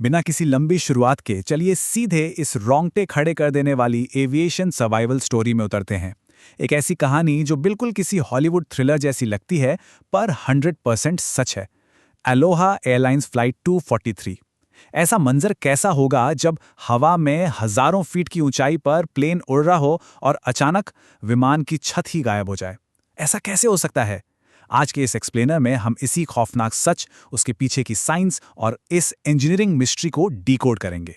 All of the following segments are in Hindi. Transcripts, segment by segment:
बिना किसी लंबी शुरुआत के चलिए सीधे इस रोंगटे खड़े कर देने वाली एविएशन सर्वाइवल स्टोरी में उतरते हैं। एक ऐसी कहानी जो बिल्कुल किसी हॉलीवुड थ्रिलर जैसी लगती है, पर 100% सच है। Aloha airlines flight 243। ऐसा मंजर कैसा होगा जब हवा में हजारों फीट की ऊंचाई पर प्लेन उड़ रहा हो और अचानक विमान की छत ही गायब हो जाए। ऐसा कैसे हो सकता है? आज के इस एक्सप्लेनर में हम इसी खौफनाक सच, उसके पीछे की साइंस और इस इंजीनियरिंग मिस्ट्री को डीकोड करेंगे।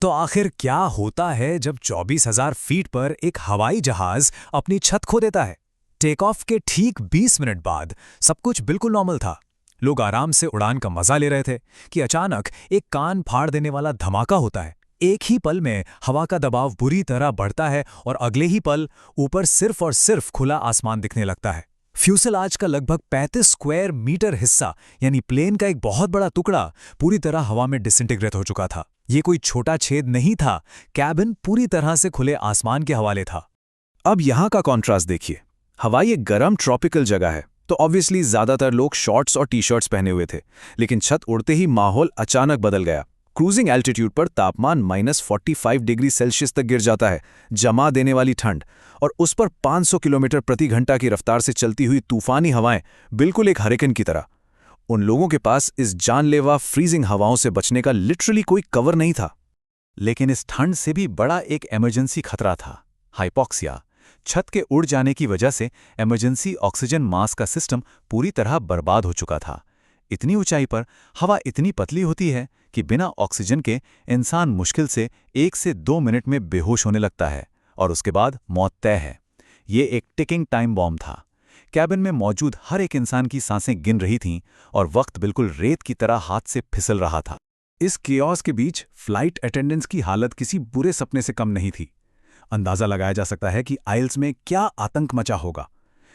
तो आखिर क्या होता है जब 24,000 फीट पर एक हवाई जहाज अपनी छत खो देता है? टेक ऑफ के ठीक 20 मिनट बाद सब कुछ बिल्कुल नॉर्मल था। लोग आराम से उड़ान का मजा ले रहे थे कि अचानक एक कान फाड़ देने वाला धमाका होता है। एक ही पल में हवा का दबाव बुरी तरह बढ़ता है और अगले ही पल ऊपर सिर्फ और सिर्फ खुला आसमान दिखने लगता है। फ्यूसेलाज का लगभग 35 स्क्वायर मीटर हिस्सा, यानी प्लेन का एक बहुत बड़ा टुकड़ा, पूरी तरह हवा में डिसइंटीग्रेट हो चुका था। ये कोई छोटा छेद नहीं था, कैबिन पूरी तरह से खुले आसमान के हवाले था। अब यहाँ का कॉन्ट्रास्ट देखिए। हवाई एक गर्म ट्रॉपिकल जगह है, तो ऑब्वियसली ज्यादातर लोग शॉर्ट्स और टी-शर्ट्स पहने हुए थे, लेकिन छत उड़ते ही माहौल अचानक बदल गया। क्रूजिंग एल्टीट्यूड पर तापमान -45 डिग्री सेल्सियस तक गिर जाता है, जमा देने वाली ठंड, और उस पर 500 किलोमीटर प्रति घंटा की रफ्तार से चलती हुई तूफानी हवाएं, बिल्कुल एक हरिकेन की तरह। उन लोगों के पास इस जानलेवा फ्रीजिंग हवाओं से बचने का लिटरली कोई कवर नहीं था। लेकिन इस ठंड से भी बड़ा एक इमरजेंसी खतरा था, हाइपॉक्सिया। छत के उड़ जाने की वजह से इमरजेंसी ऑक्सीजन मास्क का सिस्टम पूरी तरह बर्बाद हो चुका था। इतनी ऊंचाई पर हवा इतनी पतली होती है कि बिना ऑक्सीजन के इंसान मुश्किल से 1 से 2 मिनट में बेहोश होने लगता है, और उसके बाद मौत तय है। ये एक टिकिंग टाइम बॉम्ब था। कैबिन में मौजूद हर एक इंसान की सांसें गिन रही थीं और वक्त बिल्कुल रेत की तरह हाथ से फिसल रहा था। इस कियोस्क के बीच फ्लाइट अटेंडेंट्स की हालत किसी बुरे सपने से कम नहीं थी। अंदाजा लगाया जा सकता है कि आइल्स में क्या आतंक मचा होगा।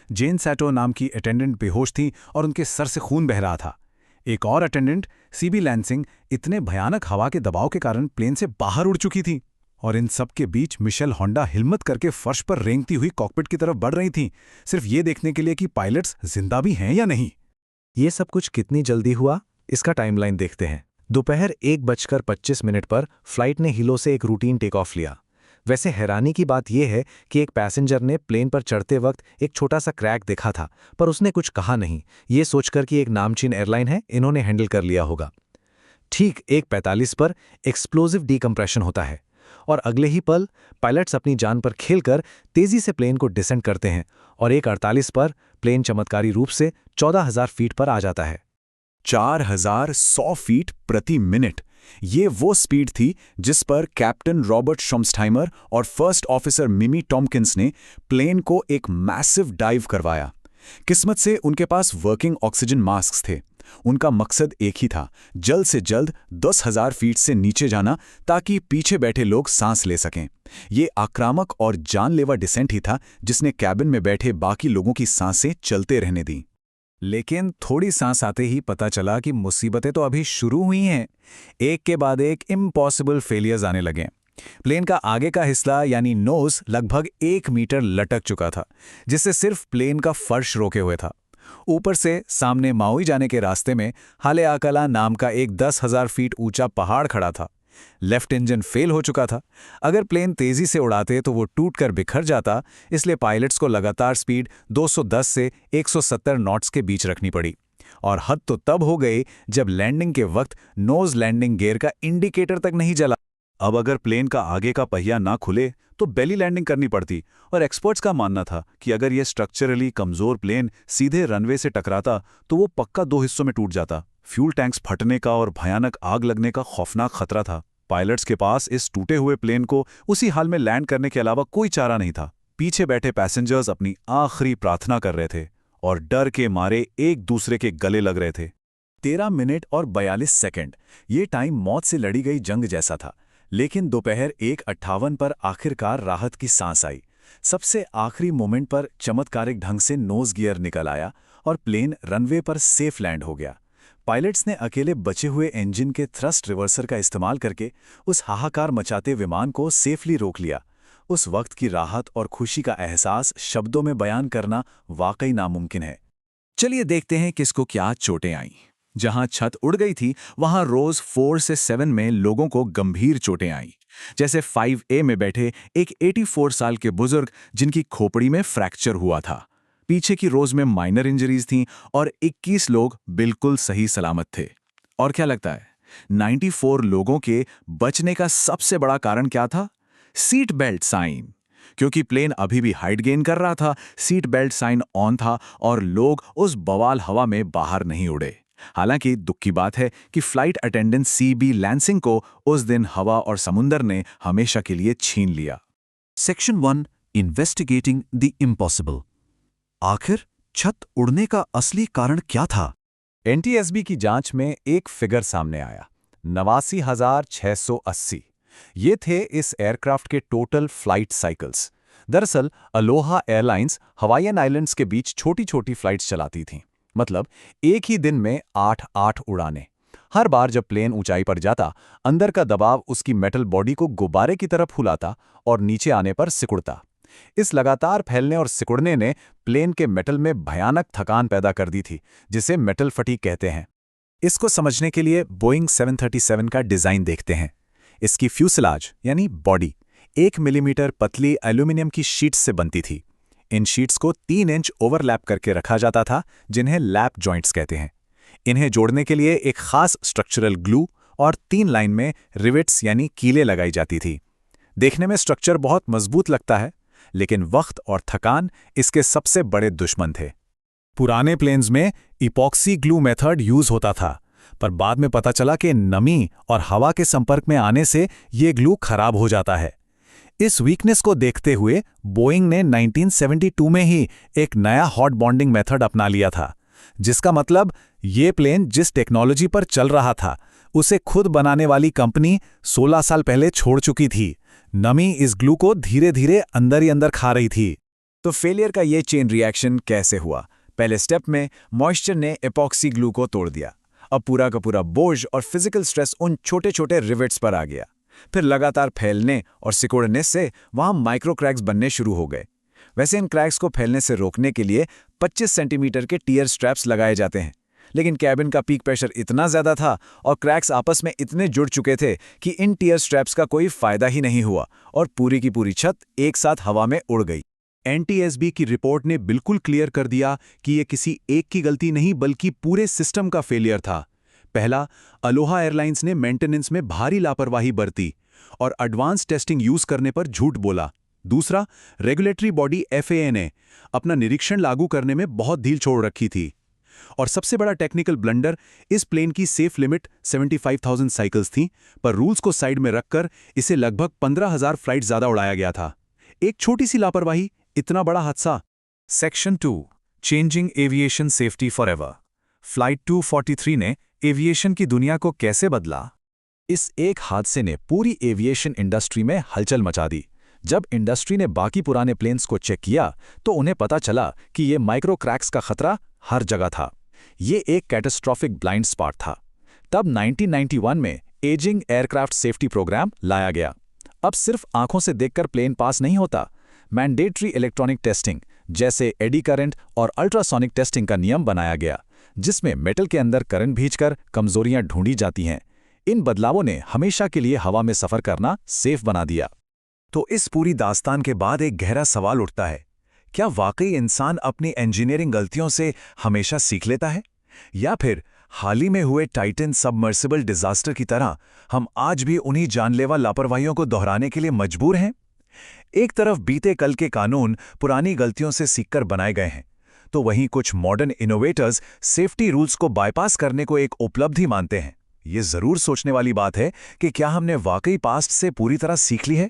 जेन सैटो नाम की अटेंडेंट बेहोश थी और उनके सर से खून बह रहा था। एक और अटेंडेंट, सीबी लैंसिंग, इतने भयानक हवा के दबाव के कारण प्लेन से बाहर उड़ चुकी थी। और इन सब के बीच मिशेल होंडा हिम्मत करके फर्श पर रेंगती हुई कॉकपिट की तरफ बढ़ रही थीं, सिर्फ ये देखने के लिए कि पायलट्स जिंदा भी हैं या नहीं। ये सब कुछ कितनी जल्दी हुआ, इसका टाइमलाइन देखते हैं। दोपहर 1:25 पर फ्लाइट ने हिलो से एक रूटीन टेक ऑफ लिया। वैसे हैरानी की बात यह है कि एक पैसेंजर ने प्लेन पर चढ़ते वक्त एक छोटा सा क्रैक देखा था, पर उसने कुछ कहा नहीं। ये सोचकर कि एक नामचीन एयरलाइन है, इन्होंने हैंडल कर लिया होगा। ठीक 1:45 पर एक्सप्लोजिव डीकम्प्रेशन होता है और अगले ही पल पायलट्स अपनी जान पर खेलकर तेजी से प्लेन को डिसेंट करते हैं और 1:48 पर प्लेन चमत्कारी रूप से 14,000 फीट पर आ जाता है। 4,100 फीट प्रति मिनट, ये वो स्पीड थी जिस पर कैप्टन रॉबर्ट शॉम्सटाइमर और फर्स्ट ऑफिसर मिमी टॉम्किंस ने प्लेन को एक मैसिव डाइव करवाया। किस्मत से उनके पास वर्किंग ऑक्सीजन मास्क्स थे। उनका मकसद एक ही था, जल्द से जल्द 10,000 फीट से नीचे जाना, ताकि पीछे बैठे लोग सांस ले सकें। ये आक्रामक और जानलेवा डिसेंट ही था जिसने कैबिन में बैठे बाकी लोगों की सांसें चलते रहने दी। लेकिन थोड़ी सांस आते ही पता चला कि मुसीबतें तो अभी शुरू हुई हैं। एक के बाद एक इम्पॉसिबल फेलियर्स आने लगे। प्लेन का आगे का हिस्सा यानी नोज लगभग 1 मीटर लटक चुका था, जिससे सिर्फ प्लेन का फर्श रोके हुए था। ऊपर से सामने माउई जाने के रास्ते में हाले आकला नाम का एक 10,000 फीट ऊंचा पहाड़ खड़ा था। लेफ्ट इंजन फेल हो चुका था। अगर प्लेन तेजी से उड़ाते तो वो टूटकर बिखर जाता, इसलिए पायलट्स को लगातार स्पीड 210 से 170 नॉट्स के बीच रखनी पड़ी। और हद तो तब हो गई जब लैंडिंग के वक्त नोज लैंडिंग गियर का इंडिकेटर तक नहीं जला। अब अगर प्लेन का आगे का पहिया ना खुले तो बेली लैंडिंग करनी पड़ती, और एक्सपर्ट्स का मानना था कि अगर यह स्ट्रक्चरली कमजोर प्लेन सीधे रनवे से टकराता तो वो पक्का 2 हिस्सों में टूट जाता। फ्यूल टैंक्स फटने का और भयानक आग लगने का खौफनाक खतरा था। पायलट्स के पास इस टूटे हुए प्लेन को उसी हाल में लैंड करने के अलावा कोई चारा नहीं था। पीछे बैठे पैसेंजर्स अपनी आखिरी प्रार्थना कर रहे थे और डर के मारे एक दूसरे के गले लग रहे थे। 13 मिनट और 42 सेकंड, ये टाइम मौत से लड़ी गई जंग जैसा था। लेकिन दोपहर 1:58 पर आखिरकार राहत की सांस आई। सबसे आखिरी मोमेंट पर चमत्कारिक ढंग से नोज गियर निकल आया और प्लेन रनवे पर सेफ लैंड हो गया। पायलट्स ने अकेले बचे हुए इंजन के थ्रस्ट रिवर्सर का इस्तेमाल करके उस हाहाकार मचाते विमान को सेफली रोक लिया। उस वक्त की राहत और खुशी का एहसास शब्दों में बयान करना वाकई नामुमकिन है। चलिए देखते हैं किसको क्या चोटें आईं। जहां छत उड़ गई थी वहां रोज 4 से 7 में लोगों को गंभीर चोटें आईं, जैसे 5A में बैठे एक 84 साल के बुजुर्ग जिनकी खोपड़ी में फ्रैक्चर हुआ था। पीछे की रोज में माइनर इंजरीज थीं और 21 लोग बिल्कुल सही सलामत थे। और क्या लगता है, 94 लोगों के बचने का सबसे बड़ा कारण क्या था? Seat belt sign. क्योंकि प्लेन अभी भी हाइट गेन कर रहा था, सीट बेल्ट साइन ऑन था और लोग उस बवाल हवा में बाहर नहीं उड़े। हालांकि दुख की बात है कि फ्लाइट अटेंडेंट CB लैंसिंग को उस दिन हवा और समुंदर ने हमेशा के लिए छीन लिया। Section 1, investigating the impossible. आखिर छत उड़ने का असली कारण क्या था? NTSB की जांच में एक फिगर सामने आया, 89,680। ये थे इस एयरक्राफ्ट के टोटल फ्लाइट साइकिल्स। दरअसल अलोहा एयरलाइंस हवाईयन आइलैंड्स के बीच छोटी छोटी फ्लाइट्स चलाती थीं। मतलब एक ही दिन में 8 उड़ानें। हर बार जब प्लेन ऊंचाई पर जाता, अंदर का दबाव उसकी मेटल बॉडी को गुब्बारे की तरह फुलाता और नीचे आने पर सिकुड़ता। इस लगातार फैलने और सिकुड़ने ने प्लेन के मेटल में भयानक थकान पैदा कर दी थी, जिसे मेटल फटीग कहते हैं। इसको समझने के लिए बोइंग 737 का डिजाइन देखते हैं। इसकी फ्यूसलाज यानी बॉडी 1 मिलीमीटर पतली एल्यूमिनियम की शीट्स से बनती थी। इन शीट्स को 3 इंच ओवरलैप करके रखा जाता था, जिन्हें लैप जॉइंट्स कहते हैं। इन्हें जोड़ने के लिए एक खास स्ट्रक्चरल ग्लू और 3 लाइन में रिवेट्स यानी कीलें लगाई जाती थी। देखने में स्ट्रक्चर बहुत मजबूत लगता है, लेकिन वक्त और थकान इसके सबसे बड़े दुश्मन थे। पुराने प्लेन्स में इपॉक्सी ग्लू मेथड यूज होता था, पर बाद में पता चला कि नमी और हवा के संपर्क में आने से ये ग्लू खराब हो जाता है। इस वीकनेस को देखते हुए बोइंग ने 1972 में ही एक नया हॉट बॉन्डिंग मेथड अपना लिया था, जिसका मतलब ये प्लेन जिस टेक्नोलॉजी पर चल रहा था उसे खुद बनाने वाली कंपनी 16 साल पहले छोड़ चुकी थी। नमी इस ग्लू को धीरे धीरे अंदर ही अंदर खा रही थी। तो फेलियर का ये चेन रिएक्शन कैसे हुआ? पहले स्टेप में मॉइस्चर ने एपॉक्सी ग्लू को तोड़ दिया। अब पूरा का पूरा बोझ और फिजिकल स्ट्रेस उन छोटे छोटे रिवेट्स पर आ गया। फिर लगातार फैलने और सिकुड़ने से वहां माइक्रो क्रैक्स बनने शुरू हो गए। वैसे इन क्रैक्स को फैलने से रोकने के लिए 25 सेंटीमीटर के टियर स्ट्रैप्स लगाए जाते हैं, लेकिन कैबिन का पीक प्रेशर इतना ज्यादा था और क्रैक्स आपस में इतने जुड़ चुके थे कि इन टियर स्ट्रैप्स का कोई फायदा ही नहीं हुआ और पूरी की पूरी छत एक साथ हवा में उड़ गई। NTSB की रिपोर्ट ने बिल्कुल क्लियर कर दिया कि यह किसी एक की गलती नहीं बल्कि पूरे सिस्टम का फेलियर था। पहला, अलोहा एयरलाइंस ने मेंटेनेंस में भारी लापरवाही बरती और एडवांस टेस्टिंग यूज करने पर झूठ बोला। दूसरा, रेगुलेटरी बॉडी FAA ने अपना निरीक्षण लागू करने में बहुत ढील छोड़ रखी थी। और सबसे बड़ा टेक्निकल ब्लंडर, इस प्लेन की सेफ लिमिट 75,000 साइकिल्स थी, पर रूल्स को साइड में रखकर इसे लगभग 15,000 फ्लाइट ज्यादा उड़ाया गया था। एक छोटी सी लापरवाही, इतना बड़ा हादसा। Section 2, changing aviation safety forever. Flight 243 ने एविएशन की दुनिया को कैसे बदला? इस एक हादसे ने पूरी एविएशन इंडस्ट्री में हलचल मचा दी। जब इंडस्ट्री ने बाकी पुराने प्लेन्स को चेक किया तो उन्हें पता चला कि ये माइक्रो क्रैक्स का खतरा हर जगह था। ये एक कैटास्ट्रॉफिक ब्लाइंड स्पॉट था। तब 1991 में एजिंग एयरक्राफ्ट सेफ्टी प्रोग्राम लाया गया। अब सिर्फ आंखों से देखकर प्लेन पास नहीं होता, मैंडेटरी इलेक्ट्रॉनिक टेस्टिंग जैसे एडी करंट और अल्ट्रासोनिक टेस्टिंग का नियम बनाया गया, जिसमें मेटल के अंदर करंट भेजकर कमजोरियां ढूंढी जाती हैं। इन बदलावों ने हमेशा के लिए हवा में सफर करना सेफ बना दिया। तो इस पूरी दास्तान के बाद एक गहरा सवाल उठता है, क्या वाकई इंसान अपनी इंजीनियरिंग गलतियों से हमेशा सीख लेता है, या फिर हाल ही में हुए टाइटन सबमर्सिबल डिजास्टर की तरह हम आज भी उन्हीं जानलेवा लापरवाहियों को दोहराने के लिए मजबूर हैं? एक तरफ बीते कल के कानून पुरानी गलतियों से सीखकर बनाए गए हैं, तो वहीं कुछ मॉडर्न इनोवेटर्स सेफ्टी रूल्स को बाईपास करने को एक उपलब्धि मानते हैं। ये जरूर सोचने वाली बात है कि क्या हमने वाकई पास्ट से पूरी तरह सीख ली है